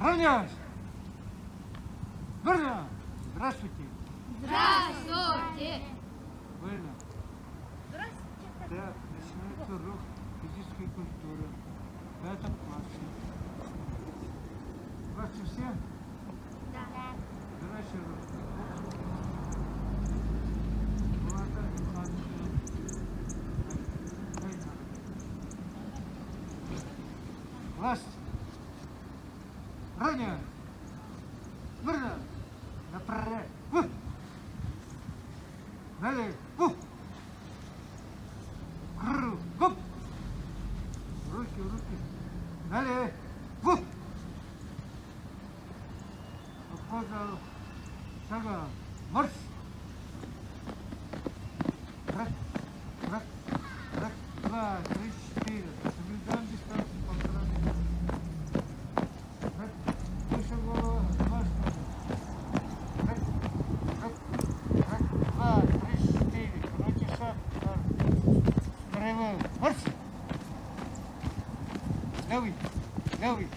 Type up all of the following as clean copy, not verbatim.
Равняйся. Верно. Здравствуйте. Здравствуйте! Верно. Так, начинается урок физической культуры. В этом классе. В классе все? Да. Давайте урок. Молодая, молодая. Класс. Равняйся. Верно. Направо. Налево. Кругом. Руки, руки. Налево. Поза. Шага. Марш. Раз, раз, раз, два, три, четыре. Соблюдаем дистанцию полтора метра. Раз, выше голова, два, раз, раз, раз, два, три, четыре. Короче, шаг, кривой. Марш. Левый, левый.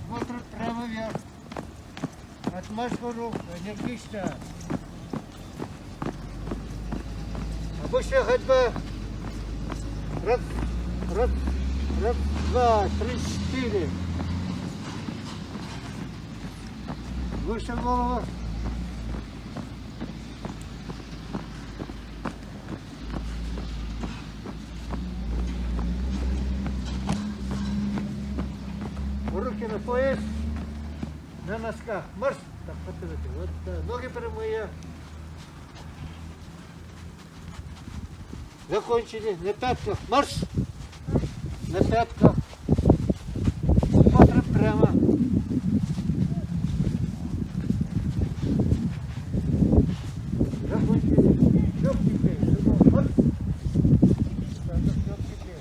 Смотрит прямо вверх. Отмашку рук, энергично. Обычная ходьба. Раз, раз, раз, два, три, четыре. Выше голова. Руки на пояс. На носках. Марш. Так, подтягивайте. Вот, да. Ноги прямые. Закончили. На пятках. Марш. На пятках. Смотрим прямо. Закончили. Легкий пей. Марш. Так, легкий пей.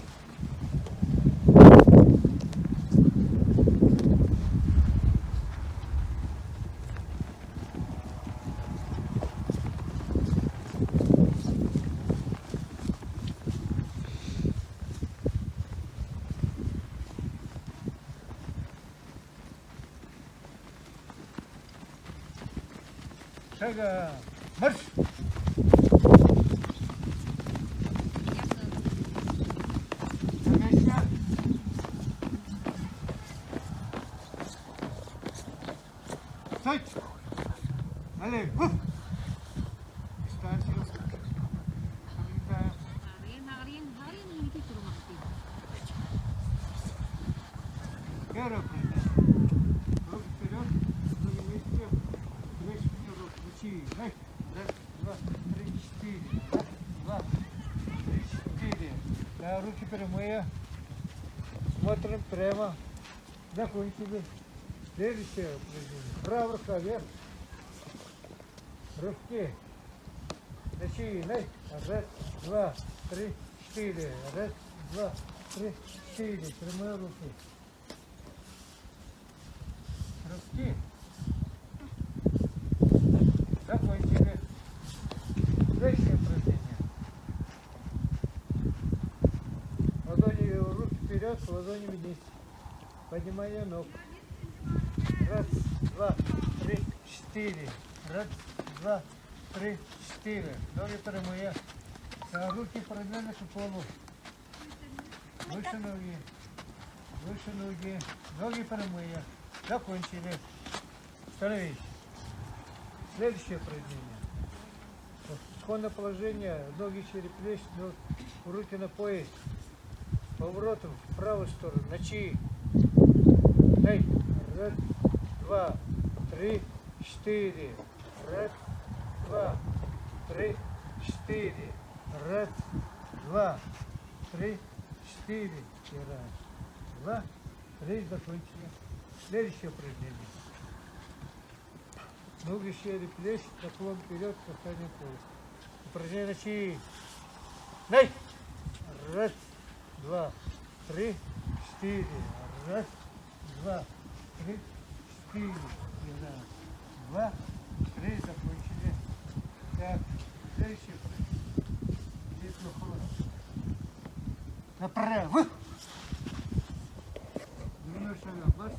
Шага. Марш. Вместе. Стой. Налево. Дистанцию. Соблюдаем. Hari ini kita rumah kita. Первое упражнение. Руки вперед, ноги вместе. Плечи вперед, плечи. Раз, два, три, четыре. Раз, два, три, четыре. Да, руки прямые. Смотрим прямо. Закончили. Следующее упражнение. Правая рука вверх. Руки. Начинай. Раз, два, три, четыре. Раз, два, три, четыре. Прямые руки. Руки. Закончили. Следующее упражнение. Ладони, руки вперед, ладони вниз. Поднимание ног. Раз, два, три, четыре. Раз, два, три, четыре. Ноги прямые. А руки параллельно к полу. Выше ноги. Выше ноги. Ноги прямые. Закончили. Становись. Следующее упражнение. Исходное положение. Ноги через плечи, руки на пояс. Поворотом в правую сторону. Ночи. Дай. Раз, два, три, четыре. Раз, два, три, четыре. Раз, два, три, четыре. И раз, два, три. Закончили. Следующее упражнение. Ноги шире плеч, наклон вперед, касание пояса. Упражнение начи. Дай! Раз, два, три, четыре. Раз, два, три, четыре. И раз, два, три. Закончили. Так, следующее упражнение. Здесь выходит. Направо. Немного шага. Марш.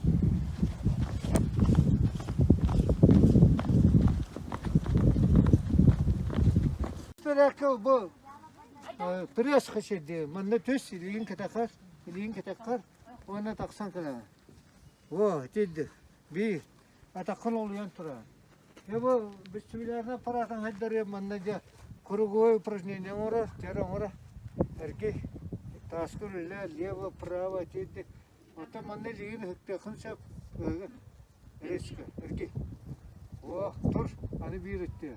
bereke bu pres kaçırdı. Manna tös ilin katakar. İlin katakar. Ona taksan kala. O ciddi. Bir atakın oluyan tura. Ya bu bismillahirrahmanirrahim paratan haddar manna ja kurugoy упражнение ора, тера ора. Erkek taskır ile leva prava ciddi. Ota manna liğin hıkkakın şap. Reska erkek. Oh dur. Hani bir etti.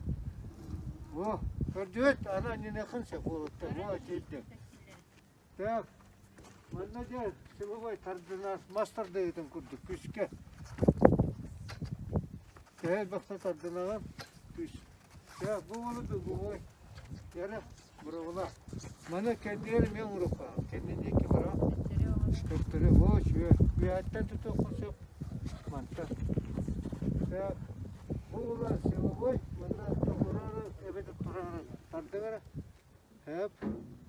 Oh gördüğüt ana ne kınsa bulutta. Oh ciddi. Так. Manna ja sılvay tardına master dedim kurduk. Küske. Gel baksa tardına küs. Ya bu oldu bu oy. Yara buralar. Mana kendileri men uruka. Kendine ki bura. Doktoru o şu. Bir hatta tutup koşup manta. Ya bu olan sılvay mana doktoru evet doktoru tardına. Hep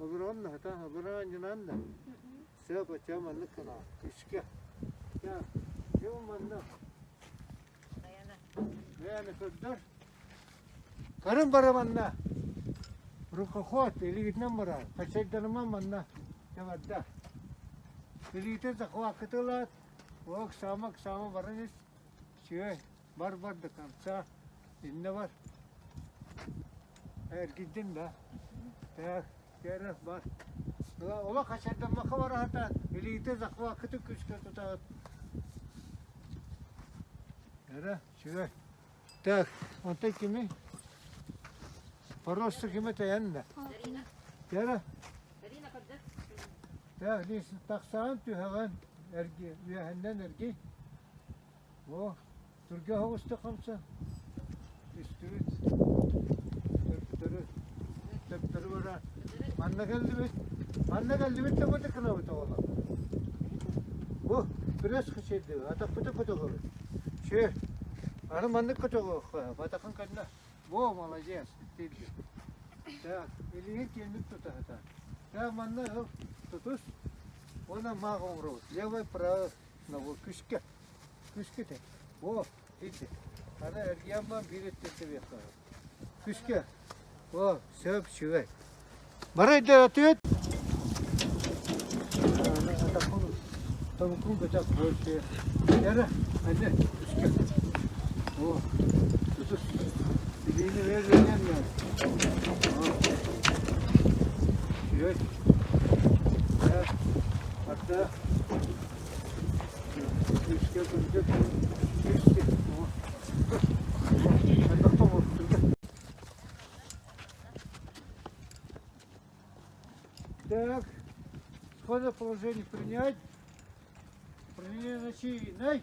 oburan hata oburan yanan da. Sebab macam mana kena. Küske. Ya yo mana. Yani kadar. Karın bara manna. Ruka khot eli gitnam bara. Kaçak danma manna. Cevada. Eli gitse zakwa kıtılat. Vak sama baranız. Şey bar da kamsa. İnne var. Her gittin de. Ya yere var. Ola kaçak danma kavara hata. Eli gitse zakwa kıtı küçük tutar. Yere şey. Так, он такими. Просто кем-то янда. Яра. Так, здесь так сам ты хаван эрги, яхандан эрги. О, Türkiye havuzda kamsa. İstiriz. Tepteri var. Anne geldi mi? Anne geldi mi? Tabii kınağı tavla. Bu biraz kıçıydı. Hatta pıtı olur. Şey. Ana mandık koçoğu, batakın kadına. Bu malacağız, değil. Ya, elini kendin tuta hata. Ya manna tutus, ona mağumru. Levay para, na bu küske te. Bu, değil. Ana ergiyama bir etti bir yakar. Küske. Bu, sebep şüvey. Bana da atıyor. Ana atakunu. Tavukun kaçak bu şey. Yara, anne, küske. Oh, tutup bileğini vereceğim ya. Evet. Ya, hatta üstü kıracak. Üstü. Так, схода положение принять. Положение начинай.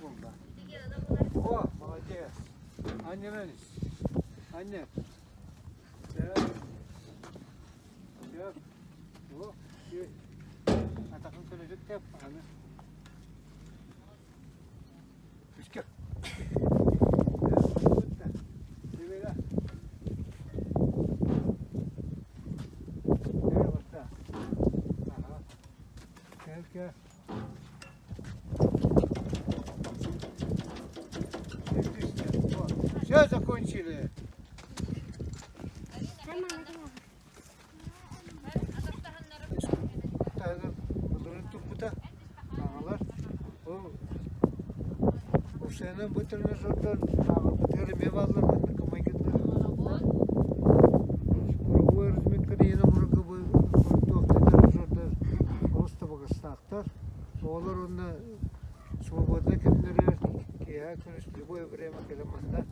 Вот так. О, молодец. Anne. Anne. Ya. Ya. Bu. Şey. Atakın kılacak tep. Anne. Küçük. Ya. Tutta. Devela. Gel basta. Aha. Gel. Все закончили. Bu sene bu trabzondan terime varlar bende kımay gidiyor. Bu öğretmen yine burada bu trabzonda olsta bakıştaklar. Oğlar onda свободно kimleri ya konuş любое время когда manda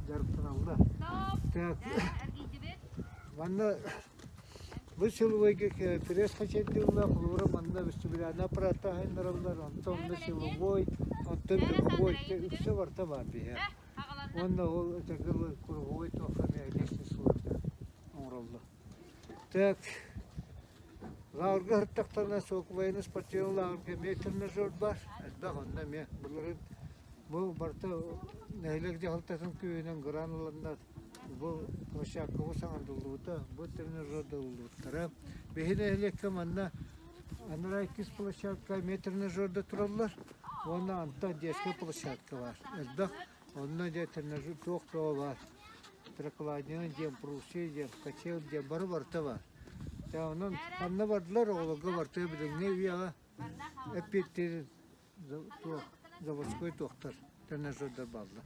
jarıptan aldı. Так. Manda bu силовойге пресс хачетилла хлора манда вестибуляна прата хендералдар антон да силовой антон другой все варта бар бия. Onda o takılı kuru tohumya listesi oldu. Umuruldu. Так. Лаурга хаттактарына сокубайны спортивный лаурга метріне жор бар. Әлбақ онда ме. Бұл барты нәйлек жағылтасын күйінен грануландар. Бұл площадка саңандылды бұта. Бұл тренажерді ұлдыптары. Бейін әлекке манна анырай кіз площадка метріне жорда тұралар. Онда анта детский площадка бар. Әлбақ онда де тренажер тоқтығы бар. Тракладион, дем пруси, дем качел, дем бар-барты бар. Onun anne vardılar oğlu vardı bir ne ya hep bir zavodskoy doktor. Tenajörde bağlı.